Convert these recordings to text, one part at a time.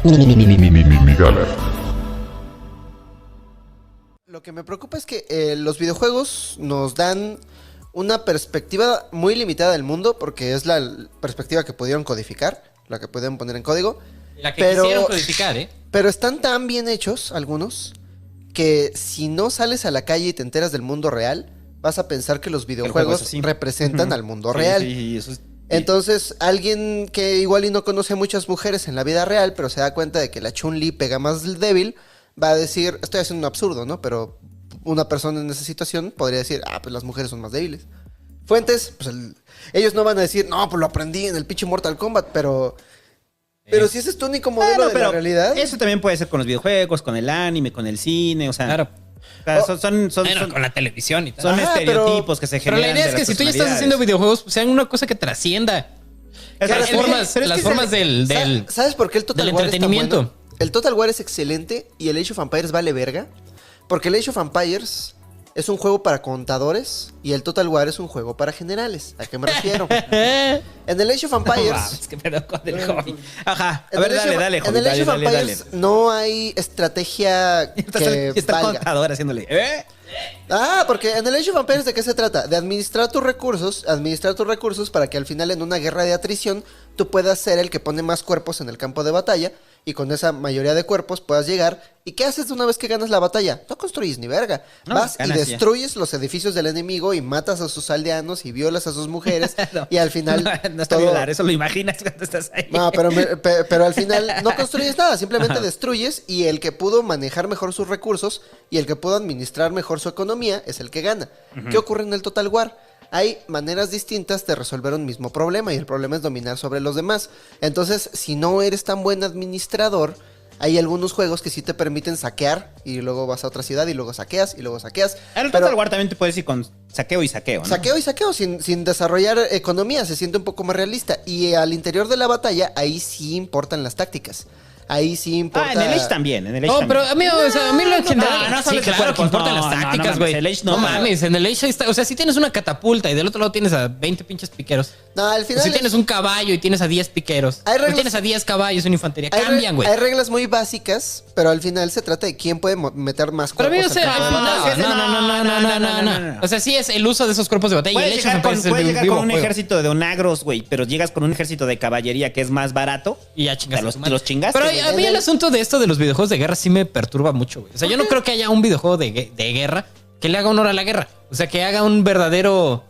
Migala. Lo que me preocupa es que los videojuegos nos dan una perspectiva muy limitada del mundo, porque es la perspectiva que pudieron codificar, la que pudieron poner en código. La que quisieron codificar, ¿eh? Pero están tan bien hechos, algunos, que si no sales a la calle y te enteras del mundo real, vas a pensar que los videojuegos representan al mundo real. Sí, eso es... Entonces, alguien que igual y no conoce a muchas mujeres en la vida real, pero se da cuenta de que la Chun-Li pega más débil, va a decir, estoy haciendo un absurdo, ¿no? Pero una persona en esa situación podría decir, pues las mujeres son más débiles. Fuentes, pues ellos no van a decir, no, pues lo aprendí en el pinche Mortal Kombat, pero si ese es tu único modelo de la realidad. Eso también puede ser con los videojuegos, con el anime, con el cine, o sea... Claro. Son Con la televisión y tal. Son estereotipos que se Pero generan. la idea es que si tú ya estás haciendo videojuegos, pues sean una cosa que trascienda. Las formas del ¿Sabes por qué el Total del War está entretenimiento? bueno? El Total War es excelente y el Age of Empires vale verga. Porque el Age of Empires es un juego para contadores y el Total War es un juego para generales. ¿A qué me refiero? En el Age of Empires... Es que pedo con el hobby. Ajá. A en ver, el Age of- dale, En joven, el Age of dale. Empires no hay estrategia que Está el valga. contador haciéndole. Porque en el Age of Empires, ¿de qué se trata? De administrar tus recursos para que al final en una guerra de atrición tú puedas ser el que pone más cuerpos en el campo de batalla y con esa mayoría de cuerpos puedas llegar. ¿Y qué haces una vez que ganas la batalla? No construyes ni verga. No, Vas y ganas ya. destruyes los edificios del enemigo y matas a sus aldeanos y violas a sus mujeres No, y al final... no está violar, eso lo imaginas cuando estás ahí. No, pero al final no construyes nada, simplemente destruyes y el que pudo manejar mejor sus recursos y el que pudo administrar mejor su economía es el que gana. ¿Qué ocurre en el Total War? Hay maneras distintas de resolver un mismo problema y el problema es dominar sobre los demás. Entonces, si no eres tan buen administrador, hay algunos juegos que sí te permiten saquear y luego vas a otra ciudad y luego saqueas y luego saqueas. En el Total War también te puedes ir con saqueo y saqueo, ¿no? Saqueo y saqueo, sin desarrollar economía, se siente un poco más realista. Y al interior de la batalla, ahí sí importan las tácticas. Ahí sí importa. En el Age también, Pero a mí, a mí lo en general. no sí, sabes de claro que cuerpos, importan no, las no, tácticas, no, güey. el Age No no, mames, en el Age está. O sea, si tienes una catapulta y del otro lado tienes a 20 pinches piqueros. No, al O final. si tienes un caballo y tienes a 10 piqueros. Hay reglas- O tienes a 10 caballos en infantería. Cambian, güey. Hay reglas muy básicas, pero al final se trata de quién puede meter más Pero a cuerpos. mí, o sea, al campo de batalla. no. O sea, sí es el uso de esos cuerpos de batalla. Y el Puedes hecho llegar, es puedes llegar vivo con un juego. ejército de onagros, güey, pero llegas con un ejército de caballería que es más barato. Y ya chingaste. Los chingaste. Pero güey. a mí el asunto de esto de los videojuegos de guerra sí me perturba mucho, güey. O sea, yo no creo que haya un videojuego de guerra que le haga honor a la guerra. O sea, que haga un verdadero...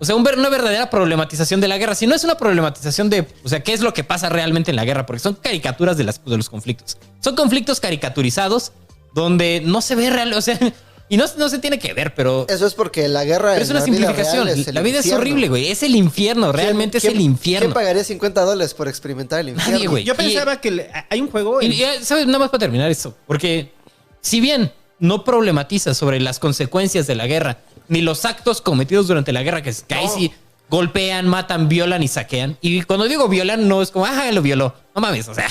O sea, una verdadera problematización de la guerra. Si no es una problematización de... O sea, ¿qué es lo que pasa realmente en la guerra? Porque son caricaturas de los conflictos. Son conflictos caricaturizados donde no se ve real... O sea... Y no se tiene que ver, pero... Eso es porque la guerra Pero es en una la vida simplificación. real es el La vida es infierno. horrible, güey. Es el infierno. Realmente es el infierno. ¿Quién pagaría $50 por experimentar el infierno? Nadie, güey. Yo pensaba que hay un juego... Y ¿sabes? Nada más para terminar esto. Porque si bien no problematiza sobre las consecuencias de la guerra, ni los actos cometidos durante la guerra, que ahí sí golpean, matan, violan y saquean. Y cuando digo violan, no es como, lo violó. No mames, o sea,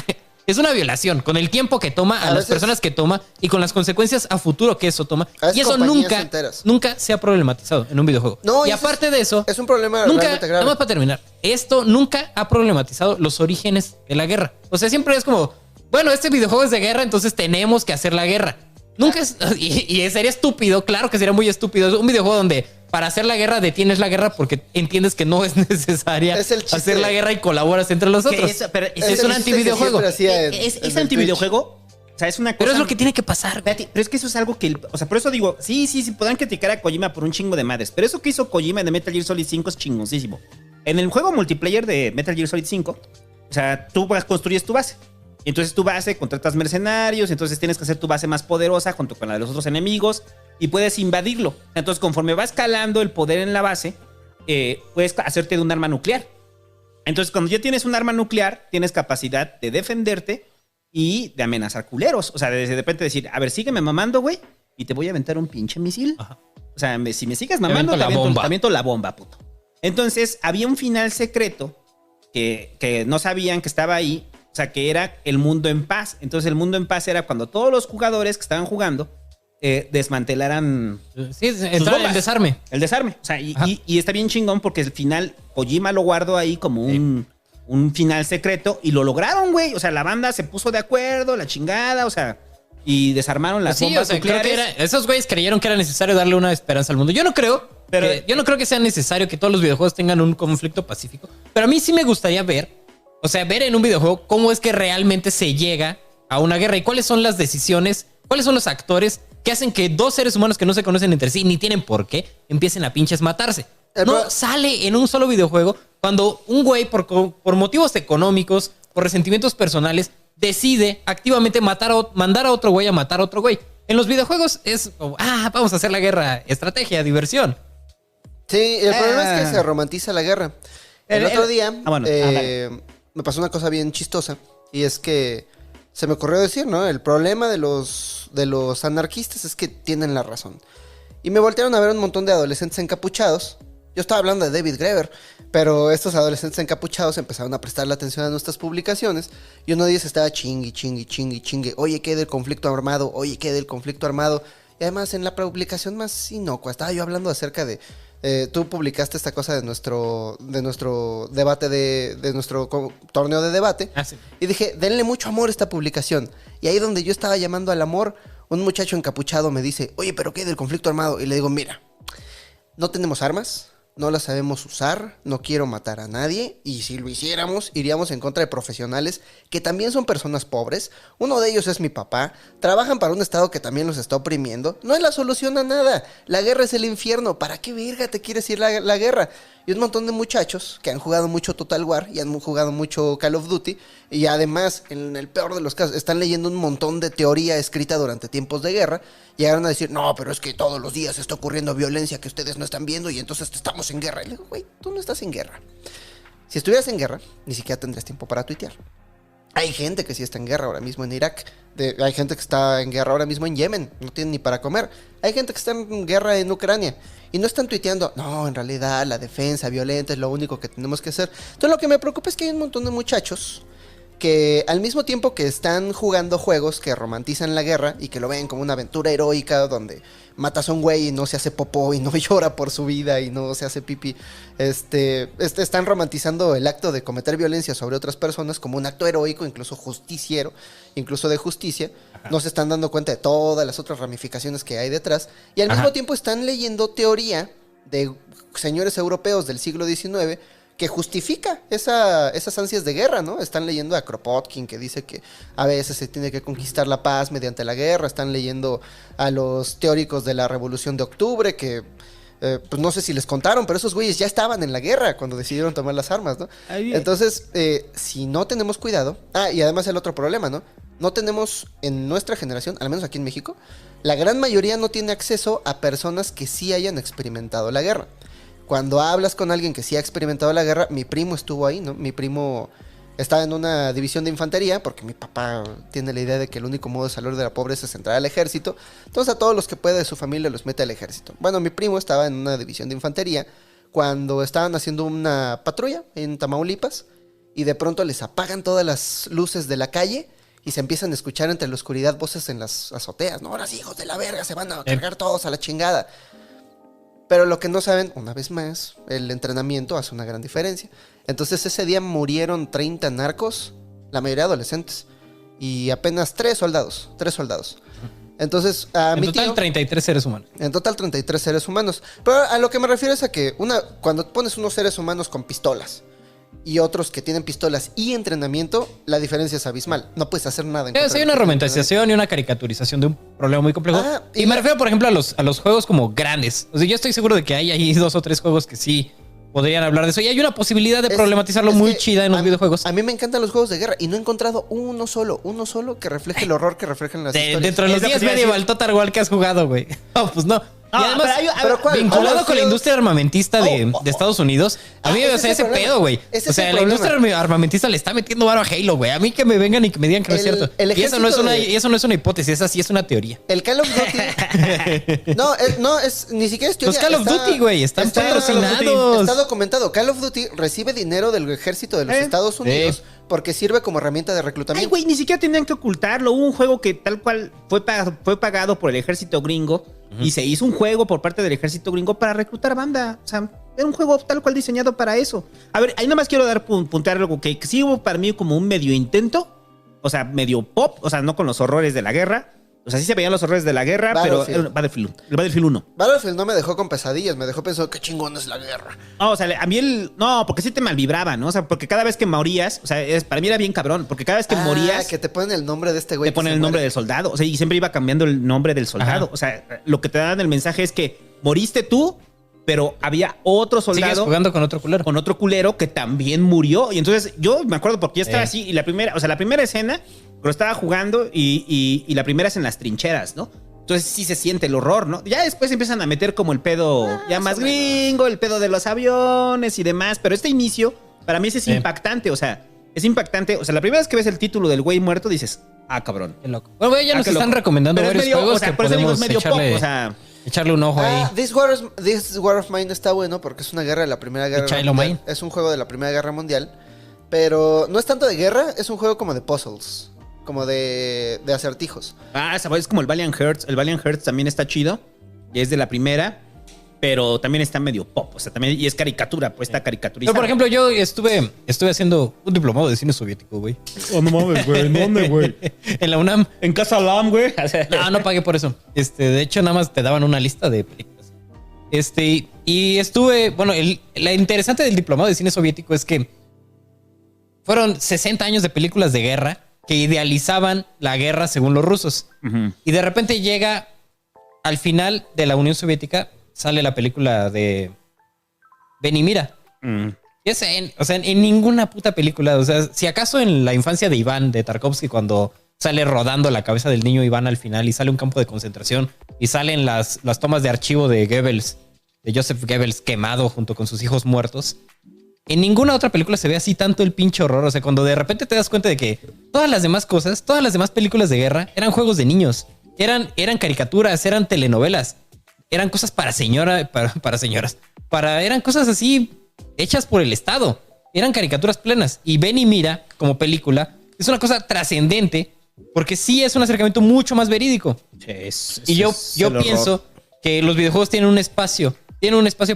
es una violación con el tiempo que toma, a las veces- personas que toma y con las consecuencias a futuro que eso toma. A veces Y eso compañías enteras. nunca se ha problematizado en un videojuego. No, y y eso aparte de eso, es un problema nunca, realmente grave. nada más para terminar, esto nunca ha problematizado los orígenes de la guerra. O sea, siempre es como, bueno, este videojuego es de guerra, entonces tenemos que hacer la guerra. Nunca es, y sería estúpido, claro que sería muy estúpido. Es un videojuego donde para hacer la guerra detienes la guerra porque entiendes que no es necesaria Es el chiste. hacer la guerra y colaboras entre los otros. es- pero Es es un el chiste que antivideojuego. siempre hacía Es el antivideojuego. O sea, es una cosa... Pero es lo que tiene que pasar. güey. Espérate, pero es que eso es algo que... O sea, por eso digo, sí, podrán criticar a Kojima por un chingo de madres. Pero eso que hizo Kojima de Metal Gear Solid 5 es chingoncísimo. En el juego multiplayer de Metal Gear Solid 5, o sea, tú construyes tu base. Y entonces tu base, contratas mercenarios, entonces tienes que hacer tu base más poderosa junto con la de los otros enemigos y puedes invadirlo. Entonces, conforme va escalando el poder en la base, puedes hacerte de un arma nuclear. Entonces, cuando ya tienes un arma nuclear, tienes capacidad de defenderte y de amenazar culeros. O sea, de repente decir, a ver, sígueme mamando, güey, y te voy a aventar un pinche misil. Ajá. O sea, si me sigues mamando, aviento la bomba. te aviento la bomba, puto. Entonces, había un final secreto que no sabían que estaba ahí. O sea, que era el mundo en paz. Entonces, el mundo en paz era cuando todos los jugadores que estaban jugando desmantelaran Sí, entrar en bombas. desarme. el desarme. O sea, Ajá. y está bien chingón porque al final Kojima lo guardó ahí como un un final secreto y lo lograron, güey. O sea, la banda se puso de acuerdo, la chingada, o sea, y desarmaron las bombas o sea, creo nucleares. que esos güeyes creyeron que era necesario darle una esperanza al mundo. Yo no creo que sea necesario que todos los videojuegos tengan un conflicto pacífico, pero a mí sí me gustaría ver en un videojuego cómo es que realmente se llega a una guerra y cuáles son las decisiones, cuáles son los actores que hacen que dos seres humanos que no se conocen entre sí ni tienen por qué empiecen a pinches matarse. No sale en un solo videojuego cuando un güey por motivos económicos, por resentimientos personales, decide activamente mandar a otro güey a matar a otro güey. En los videojuegos es vamos a hacer la guerra, estrategia, diversión. Sí, el problema es que se romantiza la guerra. El otro día me pasó una cosa bien chistosa y es que se me ocurrió decir, ¿no? El problema de los anarquistas es que tienen la razón. Y me voltearon a ver un montón de adolescentes encapuchados. Yo estaba hablando de David Graeber, pero estos adolescentes encapuchados empezaron a prestarle atención a nuestras publicaciones y uno de ellos estaba chingue. Oye, ¿qué del conflicto armado? Y además en la publicación más inocua estaba yo hablando acerca de... tú publicaste esta cosa de nuestro debate, de nuestro torneo de debate. Sí. Y dije, denle mucho amor a esta publicación. Y ahí donde yo estaba llamando al amor, un muchacho encapuchado me dice, oye, ¿pero qué del conflicto armado? Y le digo, mira, no tenemos armas, no las sabemos usar, no quiero matar a nadie, y si lo hiciéramos, iríamos en contra de profesionales que también son personas pobres. Uno de ellos es mi papá, trabajan para un estado que también los está oprimiendo. No es la solución a nada, la guerra es el infierno, ¿para qué verga te quieres ir la guerra? Y un montón de muchachos que han jugado mucho Total War y han jugado mucho Call of Duty, y además, en el peor de los casos, están leyendo un montón de teoría escrita durante tiempos de guerra, llegaron a decir, no, pero es que todos los días está ocurriendo violencia que ustedes no están viendo y entonces estamos en guerra. Y le digo, güey, tú no estás en guerra. Si estuvieras en guerra, ni siquiera tendrías tiempo para tuitear. Hay gente que sí está en guerra ahora mismo en Irak. Hay gente que está en guerra ahora mismo en Yemen. No tienen ni para comer. Hay gente que está en guerra en Ucrania. Y no están tuiteando, no, en realidad la defensa violenta es lo único que tenemos que hacer. Entonces lo que me preocupa es que hay un montón de muchachos que al mismo tiempo que están jugando juegos que romantizan la guerra y que lo ven como una aventura heroica donde matas a un güey y no se hace popó y no llora por su vida y no se hace pipí, están romantizando el acto de cometer violencia sobre otras personas como un acto heroico, incluso justiciero, incluso de justicia. No se están dando cuenta de todas las otras ramificaciones que hay detrás y al mismo tiempo están leyendo teoría de señores europeos del siglo XIX que justifica esas ansias de guerra, ¿no? Están leyendo a Kropotkin, que dice que a veces se tiene que conquistar la paz mediante la guerra. Están leyendo a los teóricos de la Revolución de Octubre, que pues no sé si les contaron, pero esos güeyes ya estaban en la guerra cuando decidieron tomar las armas, ¿no? Entonces, si no tenemos cuidado... y además el otro problema, ¿no? No tenemos en nuestra generación, al menos aquí en México, la gran mayoría no tiene acceso a personas que sí hayan experimentado la guerra. Cuando hablas con alguien que sí ha experimentado la guerra, mi primo estuvo ahí, ¿no? Mi primo estaba en una división de infantería, porque mi papá tiene la idea de que el único modo de salir de la pobreza es entrar al ejército. Entonces a todos los que puede de su familia los mete al ejército. Bueno, mi primo estaba en una división de infantería cuando estaban haciendo una patrulla en Tamaulipas y de pronto les apagan todas las luces de la calle y se empiezan a escuchar entre la oscuridad voces en las azoteas. No, ahora sí, hijos de la verga, se van a cargar todos a la chingada. Pero lo que no saben, una vez más, el entrenamiento hace una gran diferencia. Entonces ese día murieron 30 narcos, la mayoría adolescentes, y apenas 3 soldados. Entonces, en total 33 seres humanos. En total 33 seres humanos. Pero a lo que me refiero es a que cuando pones unos seres humanos con pistolas y otros que tienen pistolas y entrenamiento, la diferencia es abismal. No puedes hacer nada. Hay una romantización y una caricaturización de un problema muy complejo. Y me refiero, por ejemplo, a los juegos como grandes. O sea, yo estoy seguro de que hay ahí 2 o 3 juegos que sí podrían hablar de eso. Y hay una posibilidad de problematizarlo muy chida en los videojuegos. A mí me encantan los juegos de guerra y no he encontrado uno solo que refleje el horror que reflejan las historias. Dentro de los 10 medieval Total War que has jugado, güey. No, pues no. Y además, vinculado con la industria armamentista de Estados Unidos, a mí, o sea, ese pedo, güey. O sea, la industria armamentista le está metiendo varo a Halo, güey. A mí que me vengan y que me digan que no es cierto. Y eso no es una hipótesis, esa sí es una teoría. El Call of Duty... ni siquiera es teoría. Los Call of Duty, güey, están patrocinados. Está documentado. Call of Duty recibe dinero del ejército de los Estados Unidos porque sirve como herramienta de reclutamiento. Ay, güey, ni siquiera tenían que ocultarlo. Hubo un juego que tal cual fue pagado por el ejército gringo y se hizo un juego por parte del ejército gringo para reclutar banda. O sea, Era un juego tal cual diseñado para eso. A ver, ahí nada más quiero puntear algo que sí hubo para mí como un medio intento. O sea, medio pop. O sea, no con los horrores de la guerra. O sea, sí se veían los horrores de la guerra, pero el Battlefield 1. Battlefield no me dejó con pesadillas, me dejó pensando qué chingón es la guerra. No, o sea, a mí no, porque sí te malvibraba, ¿no? O sea, porque cada vez que morías, o sea, para mí era bien cabrón, porque cada vez que morías... que te ponen el nombre de este güey. Te ponen el nombre del soldado, o sea, y siempre iba cambiando el nombre del soldado. Ajá. O sea, lo que te dan el mensaje es que moriste tú, pero había otro soldado... Sigues jugando con otro culero. Con otro culero que también murió. Y entonces yo me acuerdo porque ya estaba así, y la primera escena... Pero estaba jugando y la primera es en las trincheras, ¿no? Entonces sí se siente el horror, ¿no? Ya después empiezan a meter como el pedo ya más gringo, el pedo de los aviones y demás. Pero este inicio, para mí es impactante, o sea, es impactante. O sea, la primera vez que ves el título del güey muerto, dices, cabrón. Qué loco. Bueno, güey, ya nos están recomendando pero varios juegos, o sea, que por eso digo, es podemos medio pop, o sea... Echarle un ojo ahí. This War of Mine está bueno porque es una guerra de la Primera Guerra Mundial. Es un juego de la Primera Guerra Mundial. Pero no es tanto de guerra, es un juego como de puzzles. Como de acertijos. Es como el Valiant Hearts. El Valiant Hearts también está chido. Y es de la primera. Pero también está medio pop. O sea, también. Y es caricatura, pues está caricaturizado. Pero por ejemplo, yo estuve haciendo un diplomado de cine soviético, güey. Oh, no mames, güey. ¿En dónde, güey? En la UNAM. En Casa Lam, güey. No pagué por eso. De hecho, nada más te daban una lista de películas. Y estuve. Bueno, la interesante del diplomado de cine soviético es que fueron 60 años de películas de guerra que idealizaban la guerra según los rusos. Uh-huh. Y de repente llega al final de la Unión Soviética, sale la película de Ven y mira. Uh-huh. Y es en ninguna puta película. O sea, si acaso en la infancia de Iván, de Tarkovsky, cuando sale rodando la cabeza del niño Iván al final y sale un campo de concentración y salen las tomas de archivo de Goebbels, de Joseph Goebbels quemado junto con sus hijos muertos. En ninguna otra película se ve así tanto el pinche horror. O sea, cuando de repente te das cuenta de que todas las demás cosas, todas las demás películas de guerra eran juegos de niños. Eran caricaturas, eran telenovelas. Eran cosas para señoras. Eran cosas así hechas por el Estado. Eran caricaturas plenas. Y Ven y mira, como película, es una cosa trascendente porque sí es un acercamiento mucho más verídico. Y yo pienso que los videojuegos tienen un espacio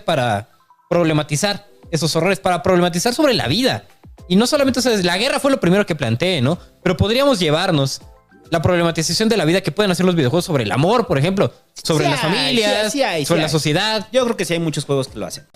para problematizar esos horrores, para problematizar sobre la vida. Y no solamente, o sea, la guerra fue lo primero que planteé, ¿no? Pero podríamos llevarnos la problematización de la vida que pueden hacer los videojuegos sobre el amor, por ejemplo, sobre las familias, sobre la sociedad. Yo creo que sí hay muchos juegos que lo hacen.